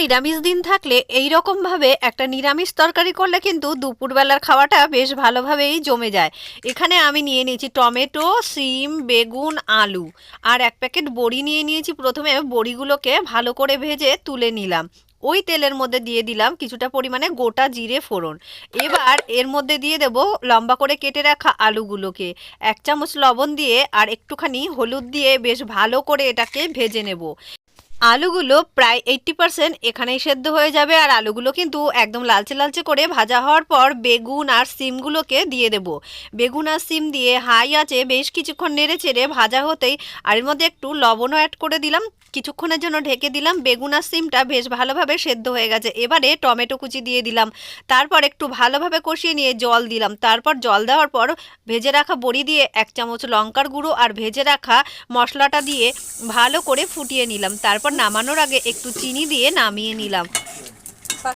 নিরামিষ দিন থাকলে এই রকমভাবে একটা নিরামিষ তরকারি করলে কিন্তু দুপুরবেলার খাওয়াটা বেশ ভালোভাবেই জমে যায়। এখানে আমি নিয়ে নিয়েছি টমেটো, সিম, বেগুন, আলু আর এক প্যাকেট বড়ি নিয়ে নিয়েছি। প্রথমে বড়িগুলোকে ভালো করে ভেজে তুলে নিলাম। ওই তেলের মধ্যে দিয়ে দিলাম কিছুটা পরিমাণে গোটা জিরে ফোড়ন। এবার এর মধ্যে দিয়ে দেব লম্বা করে কেটে রাখা আলুগুলোকে। 1 চামচ লবণ দিয়ে আর একটুখানি হলুদ দিয়ে বেশ ভালো করে এটাকে ভেজে নেব। আলুগুলো প্রায় 80% এখানেই সেদ্ধ হয়ে যাবে। আর আলুগুলো কিন্তু একদম লালচে লালচে করে ভাজা হওয়ার পর বেগুন আর সিমগুলোকে দিয়ে দেব। বেগুন আর সিম দিয়ে হাই আঁচে বেশ কিছুক্ষণ নেড়ে চেড়ে ভাজা হতেই আর এর মধ্যে একটু লবণও অ্যাড করে দিলাম। কিছুক্ষণের জন্য ঢেকে দিলাম। বেগুন আর সিমটা বেশ ভালোভাবে সেদ্ধ হয়ে গেছে। এবারে টমেটো কুচি দিয়ে দিলাম। তারপর একটু ভালোভাবে কষিয়ে নিয়ে জল দিলাম। তারপর জল দেওয়ার পর ভেজে রাখা বড়ি দিয়ে 1 চামচ লঙ্কার গুঁড়ো আর ভেজে রাখা মশলাটা দিয়ে ভালো করে ফুটিয়ে নিলাম। তারপর নামানোর আগে একটু চিনি দিয়ে নামিয়ে নিলাম।